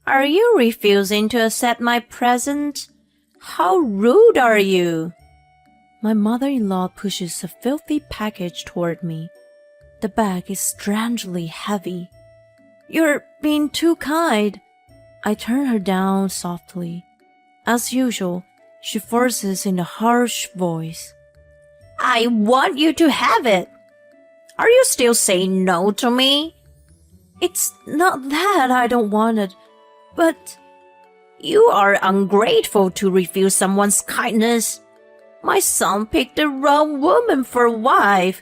Are you refusing to accept my present? How rude are you? My mother-in-law pushes a filthy package toward me. The bag is strangely heavy. You're being too kind. I turn her down softly. As usual, she forces in a harsh voice. I want you to have it. Are you still saying no to me? It's not that I don't want it, but you are ungrateful to refuse someone's kindness. My son picked the wrong woman for a wife.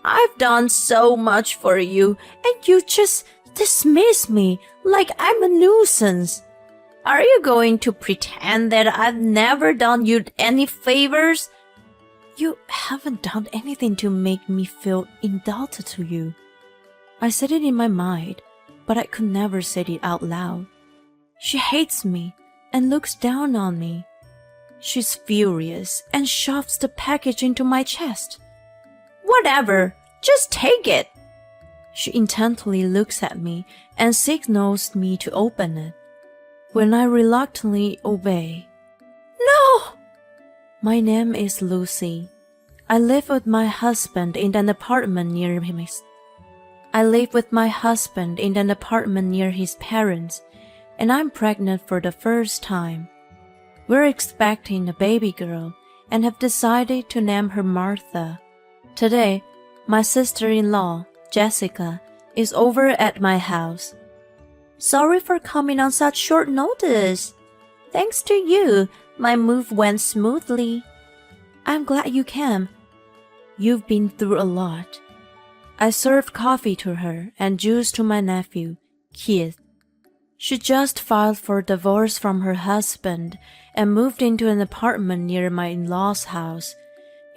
I've done so much for you, and you just dismiss me like I'm a nuisance. Are you going to pretend that I've never done you any favors? You haven't done anything to make me feel indebted to you. I said it in my mind, but I could never say it out loud. She hates me and looks down on me. She's furious and shoves the package into my chest. Whatever, just take it. She intently looks at me and signals me to open it. When I reluctantly obey. No! My name is Lucy. I live with my husband in an apartment near his parents, and I'm pregnant for the first time. We're expecting a baby girl and have decided to name her Martha. Today, my sister-in-law, Jessica, is over at my house. Sorry for coming on such short notice. Thanks to you, my move went smoothly. I'm glad you came. You've been through a lot. I served coffee to her and juice to my nephew, Keith. She just filed for divorce from her husband and moved into an apartment near my in-laws' house.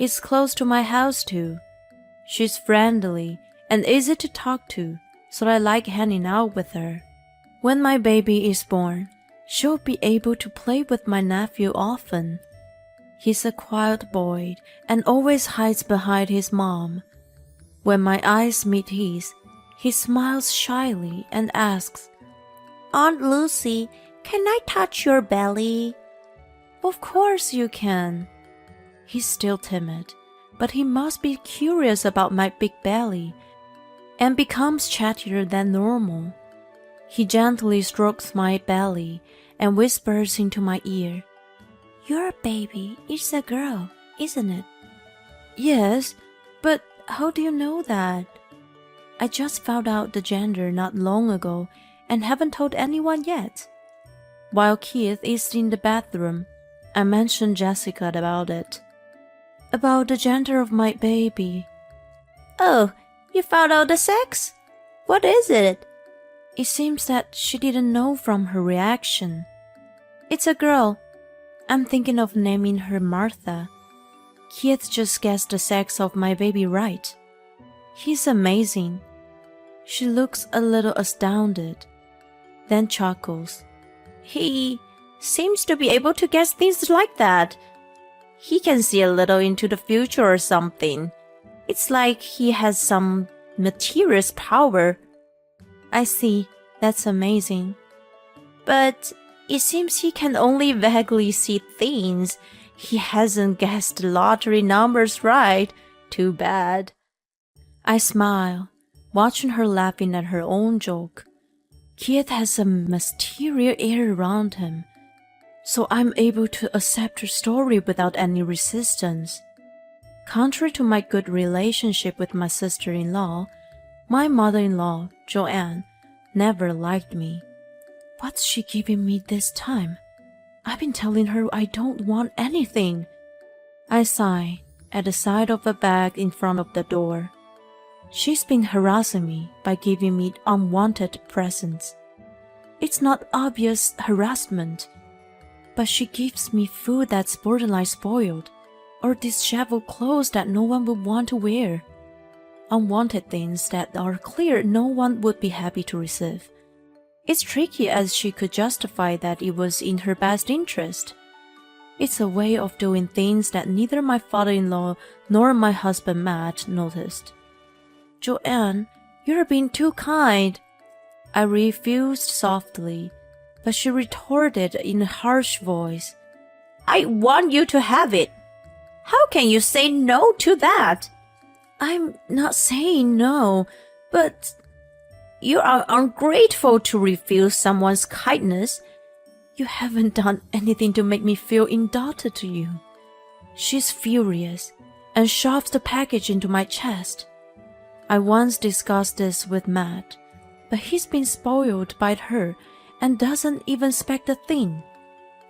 It's close to my house too. She's friendly and easy to talk to, so I like hanging out with her. When my baby is born, she'll be able to play with my nephew often. He's a quiet boy and always hides behind his mom. When my eyes meet his, he smiles shyly and asks, Aunt Lucy, can I touch your belly? Of course you can. He's still timid, but he must be curious about my big belly and becomes chattier than normal. He gently strokes my belly and whispers into my ear, Your baby is a girl, isn't it? Yes, but how do you know that? I just found out the gender not long ago and haven't told anyone yet. While Keith is in the bathroom, I mentioned Jessica about it. About the gender of my baby. Oh, you found out the sex? What is it? It seems that she didn't know from her reaction. It's a girl. I'm thinking of naming her Martha. Keith just guessed the sex of my baby right. He's amazing. She looks a little astounded, then chuckles. He seems to be able to guess things like that. He can see a little into the future or something. It's like he has some mysterious power. I see. That's amazing. But it seems he can only vaguely see things. He hasn't guessed the lottery numbers right. Too bad. I smile, watching her laughing at her own joke. Keith has a mysterious air around him, so I'm able to accept her story without any resistance. Contrary to my good relationship with my sister-in-law, my mother-in-law, Joanne, never liked me. What's she giving me this time? I've been telling her I don't want anything. I sigh at the sight of a bag in front of the door. She's been harassing me by giving me unwanted presents. It's not obvious harassment, but she gives me food that's borderline spoiled, or disheveled clothes that no one would want to wear. Unwanted things that are clear no one would be happy to receive. It's tricky as she could justify that it was in her best interest. It's a way of doing things that neither my father-in-law nor my husband Matt noticed. Joanne, you're being too kind. I refused softly. but she retorted in a harsh voice, I want you to have it. How can you say no to that? I'm not saying no, but You are ungrateful to refuse someone's kindness. you haven't done anything to make me feel indebted to you. She's furious and shoves the package into my chest. I once discussed this with Matt, but he's been spoiled by her and doesn't even expect a thing.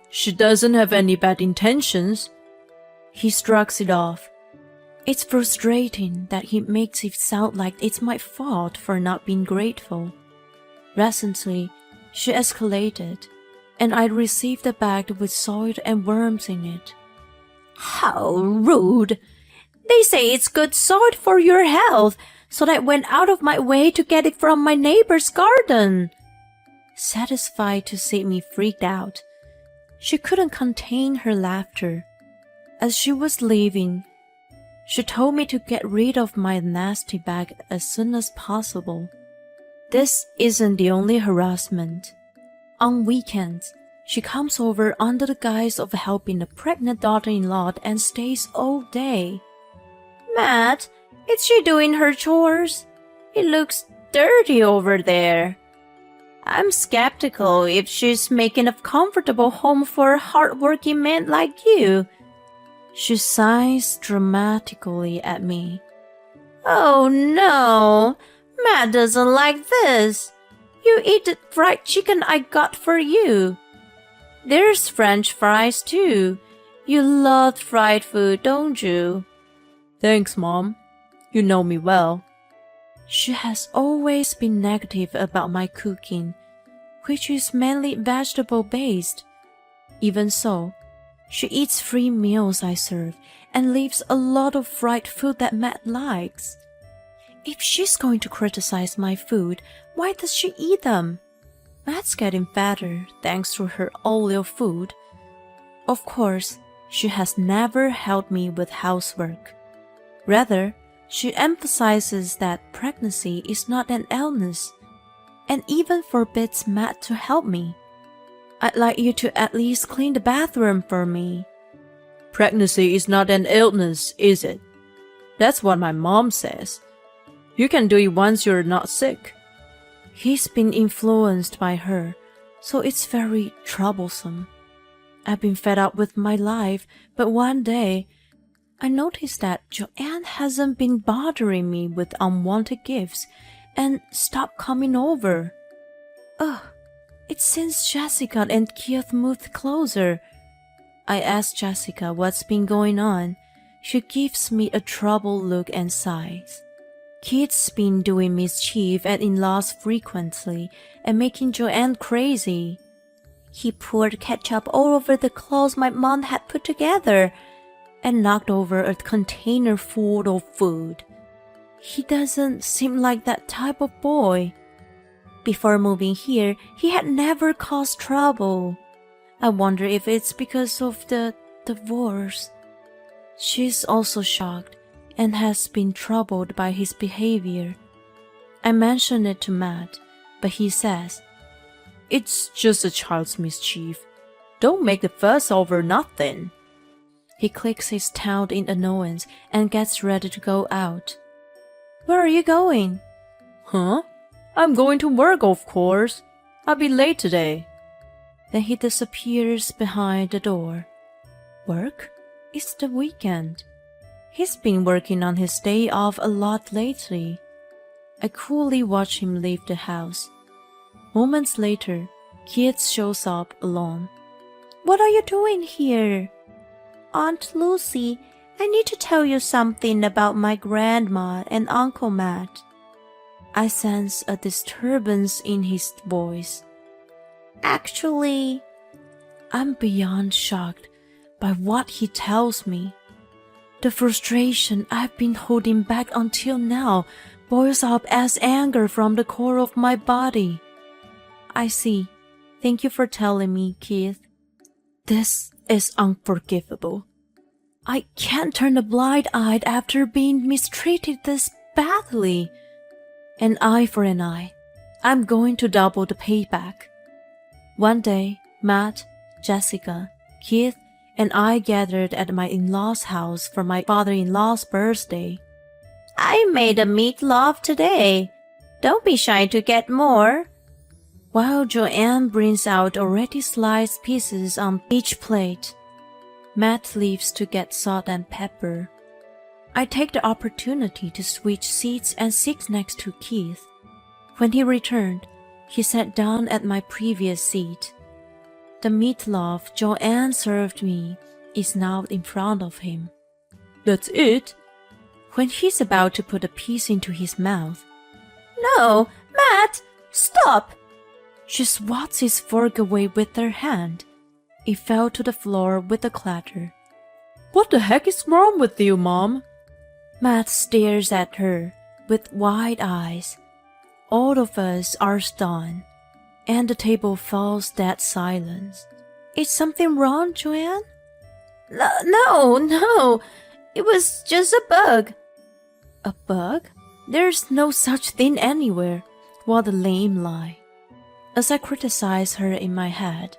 She doesn't have any bad intentions. He shrugs it off. It's frustrating that he makes it sound like it's my fault for not being grateful. Recently, she escalated, and I received a bag with soil and worms in it. How rude. They say it's good soil for your health, so I went out of my way to get it from my neighbor's garden. Satisfied to see me freaked out, she couldn't contain her laughter. As she was leaving, she told me to get rid of my nasty bag as soon as possible. This isn't the only harassment. On weekends, she comes over under the guise of helping a pregnant daughter-in-law and stays all day. Matt, is she doing her chores? It looks dirty over there. I'm skeptical if she's making a comfortable home for a hard-working man like you. She sighs dramatically at me. Oh no, Matt doesn't like this. You eat the fried chicken I got for you. There's French fries too. You love fried food, don't you? Thanks, Mom. You know me well. She has always been negative about my cooking, which is mainly vegetable-based. Even so, she eats 3 meals I serve and leaves a lot of fried food that Matt likes. If she's going to criticize my food, why does she eat them? Matt's getting fatter thanks to her all-meal food. Of course, she has never helped me with housework. Rather, she emphasizes that pregnancy is not an illness, and even forbids Matt to help me. I'd like you to at least clean the bathroom for me. Pregnancy is not an illness, is it? That's what my mom says. You can do it once you're not sick. He's been influenced by her, so it's very troublesome. I've been fed up with my life, but one day, I noticed that GYN hasn't been bothering me with unwanted gifts and stopped coming over. Ugh, it's since Jessica and Keith moved closer. I asked Jessica what's been going on. She gives me a troubled look and sighs. Keith's been doing mischief at in-laws frequently and making GYN crazy. He poured ketchup all over the clothes my mom had put together and knocked over a container full of food. He doesn't seem like that type of boy. Before moving here, he had never caused trouble. I wonder if it's because of the divorce. She's also shocked and has been troubled by his behavior. I mention it to Matt, but he says, It's just a child's mischief. Don't make a fuss over nothing. He clicks his tongue in annoyance and gets ready to go out. Where are you going? Huh? I'm going to work, of course. I'll be late today. Then he disappears behind the door. Work? It's the weekend. He's been working on his day off a lot lately. I coolly watch him leave the house. Moments later, Keith shows up alone. What are you doing here? Aunt Lucy, I need to tell you something about my grandma and Uncle Matt. I sense a disturbance in his voice. Actually, I'm beyond shocked by what he tells me. The frustration I've been holding back until now boils up as anger from the core of my body. I see. Thank you for telling me, Keith. This is unforgivable. I can't turn a blind eye after being mistreated this badly. An eye for an eye. I'm going to double the payback. One day, Matt, Jessica, Keith, and I gathered at my in-laws' house for my father-in-law's birthday. I made a meatloaf today. Don't be shy to get more. While Joanne brings out already sliced pieces on each plate, Matt leaves to get salt and pepper. I take the opportunity to switch seats and sit next to Keith. When he returned, he sat down at my previous seat. The meatloaf Joanne served me is now in front of him. That's it? When he's about to put a piece into his mouth, No, Matt, stop! she swats his fork away with her hand. It fell to the floor with a clatter. What the heck is wrong with you, Mom? Matt stares at her with wide eyes. All of us are stunned, and the table falls dead silence. Is something wrong, Joanne? No. It was just a bug. A bug? There's no such thing anywhere. What a lame lie. As I criticize her in my head,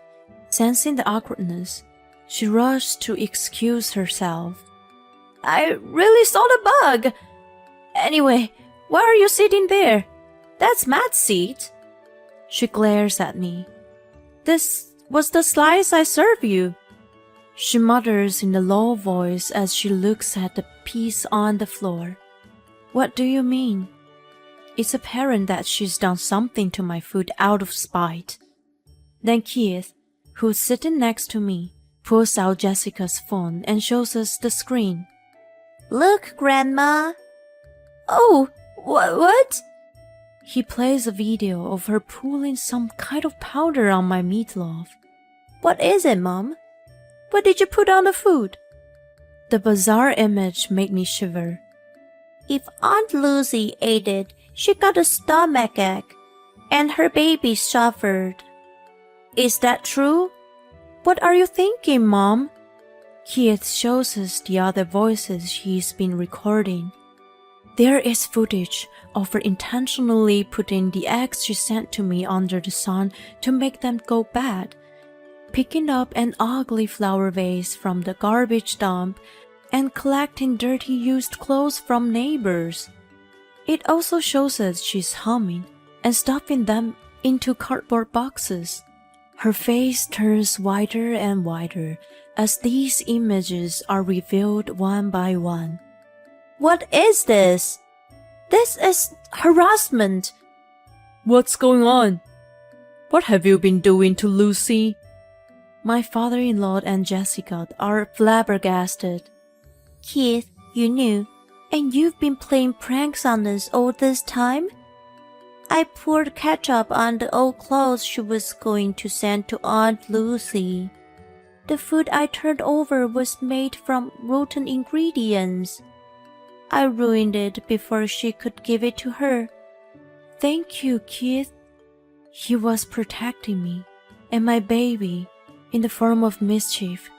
sensing the awkwardness, she rushed to excuse herself. I really saw the bug. Anyway, why are you sitting there? That's Matt's seat. She glares at me. This was the slice I served you. She mutters in a low voice as she looks at the piece on the floor. What do you mean? It's apparent that she's done something to my food out of spite. Then Keith, who's sitting next to me, pulls out Jessica's phone and shows us the screen. Look, Grandma. Oh, what? He plays a video of her pulling some kind of powder on my meatloaf. What is it, Mom? What did you put on the food? The bizarre image made me shiver. If Aunt Lucy ate it, she got a stomachache, and her baby suffered. Is that true? What are you thinking, Mom? Keith shows us the other voices he's been recording. There is footage of her intentionally putting the eggs she sent to me under the sun to make them go bad, picking up an ugly flower vase from the garbage dump, and collecting dirty used clothes from neighbors. It also shows us she's humming and stuffing them into cardboard boxes. Her face turns wider and wider as these images are revealed one by one. What is this? This is harassment. What's going on? What have you been doing to Lucy? My father-in-law and Jessica are flabbergasted. Keith, you knew, and you've been playing pranks on us all this time? I poured ketchup on the old clothes she was going to send to Aunt Lucy. The food I turned over was made from rotten ingredients. I ruined it before she could give it to her. Thank you, Keith. He was protecting me and my baby in the form of mischief.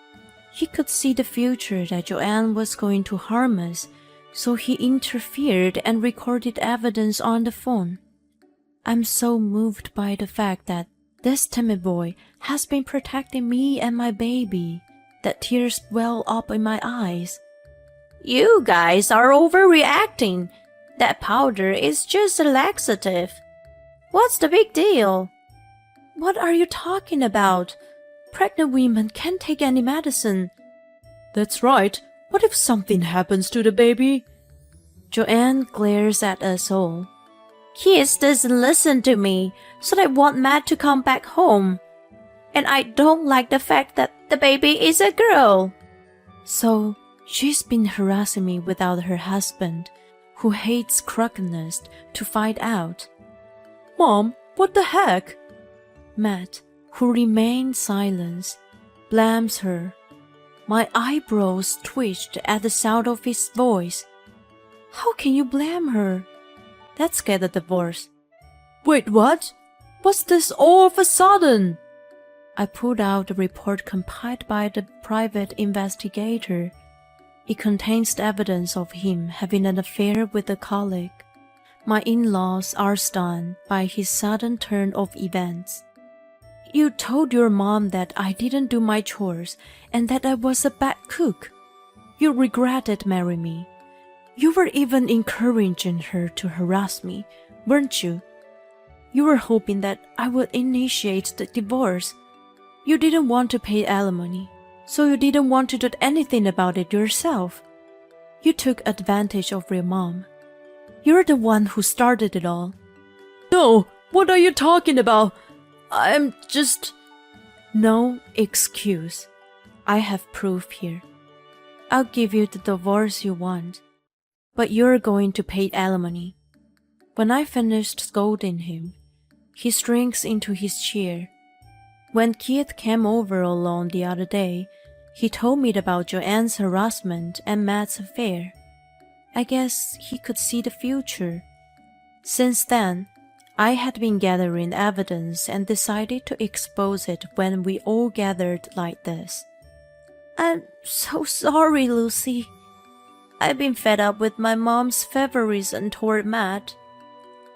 He could see the future that Joanne was going to harm us, so he interfered and recorded evidence on the phone. I'm so moved by the fact that this timid boy has been protecting me and my baby that tears well up in my eyes. You guys are overreacting. That powder is just a laxative. What's the big deal? What are you talking about? Pregnant women can't take any medicine. That's right. What if something happens to the baby? Joanne glares at us all. Keith doesn't listen to me, so I want Matt to come back home. And I don't like the fact that the baby is a girl. So, she's been harassing me without her husband, who hates crookedness, to find out. Mom, what the heck? Matt, who remained silent, blames her. My eyebrows twitched at the sound of his voice. How can you blame her? Let's get a divorce. Wait, what? What's this all of a sudden? I pulled out the report compiled by the private investigator. It contains the evidence of him having an affair with a colleague. My in-laws are stunned by his sudden turn of events. You told your mom that I didn't do my chores and that I was a bad cook. You regretted marrying me. You were even encouraging her to harass me, weren't you? You were hoping that I would initiate the divorce. You didn't want to pay alimony, so you didn't want to do anything about it yourself. You took advantage of your mom. You're the one who started it all. No, what are you talking about? I'm just... No excuse. I have proof here. I'll give you the divorce you want, but you're going to pay alimony. When I finished scolding him, he shrinks into his chair. When Keith came over alone the other day, he told me about Joanne's harassment and Matt's affair. I guess he could see the future. Since then, I had been gathering evidence and decided to expose it when we all gathered like this. I'm so sorry, Lucy. I've been fed up with my mom's favorism toward Matt.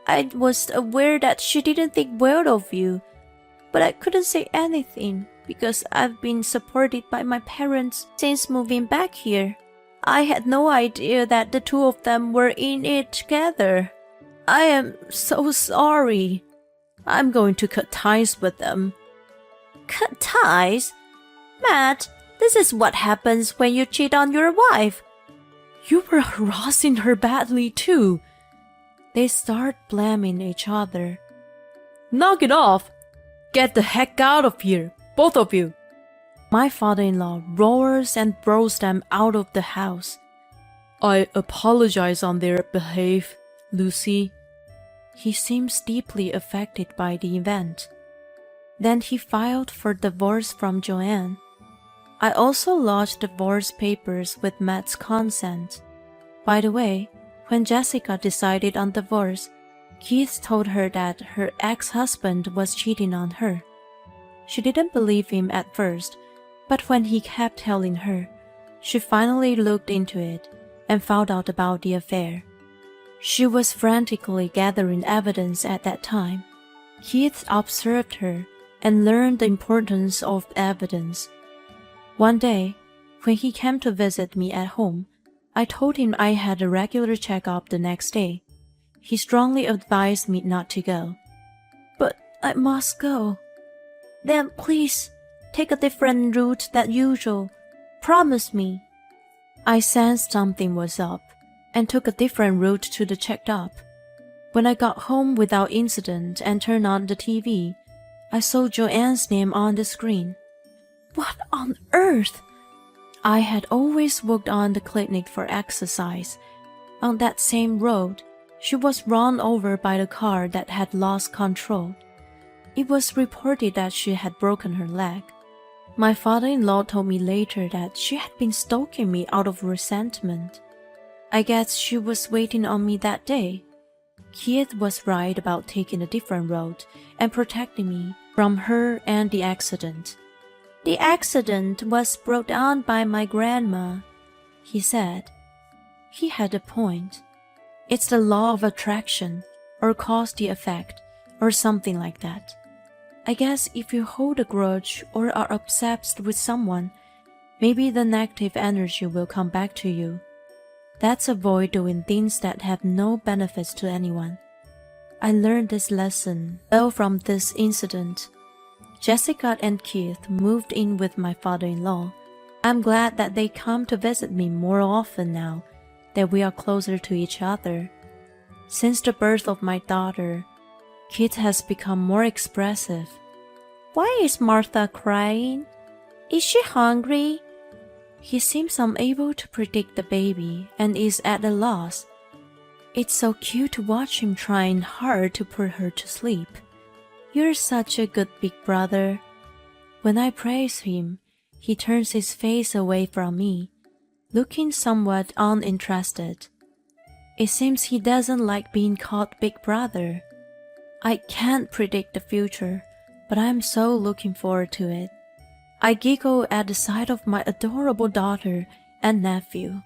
I was aware that she didn't think well of you, but I couldn't say anything because I've been supported by my parents since moving back here. I had no idea that the two of them were in it together. I am so sorry. I'm going to cut ties with them. Cut ties? Matt, this is what happens when you cheat on your wife. You were harassing her badly too. They start blaming each other. Knock it off! Get the heck out of here, both of you! My father-in-law roars and throws them out of the house. I apologize on their behalf, Lucy. He seems deeply affected by the event. Then he filed for divorce from Joanne. I also lodged divorce papers with Matt's consent. By the way, when Jessica decided on divorce, Keith told her that her ex-husband was cheating on her. She didn't believe him at first, but when he kept telling her, she finally looked into it and found out about the affair. She was frantically gathering evidence at that time. Keith observed her and learned the importance of evidence. One day, when he came to visit me at home, I told him I had a regular checkup the next day. He strongly advised me not to go. But I must go. Then please, take a different route than usual. Promise me. I sensed something was up and took a different route to the checkup. When I got home without incident and turned on the TV, I saw Joanne's name on the screen. What on earth? I had always walked on the clinic for exercise. On that same road, she was run over by the car that had lost control. It was reported that she had broken her leg. My father-in-law told me later that she had been stalking me out of resentment. I guess she was waiting on me that day. Keith was right about taking a different road and protecting me from her and the accident. The accident was brought on by my grandma, he said. He had a point. It's the law of attraction, or cause the effect, or something like that. I guess if you hold a grudge or are obsessed with someone, maybe the negative energy will come back to you. Let's avoid doing things that have no benefits to anyone. I learned this lesson well from this incident. Jessica and Keith moved in with my father-in-law. I'm glad that they come to visit me more often now that we are closer to each other. Since the birth of my daughter, Keith has become more expressive. Why is Martha crying? Is she hungry? He seems unable to predict the baby and is at a loss. It's so cute to watch him trying hard to put her to sleep. You're such a good big brother. When I praise him, he turns his face away from me, looking somewhat uninterested. It seems he doesn't like being called big brother. I can't predict the future, but I'm so looking forward to it. I giggle at the sight of my adorable daughter and nephew.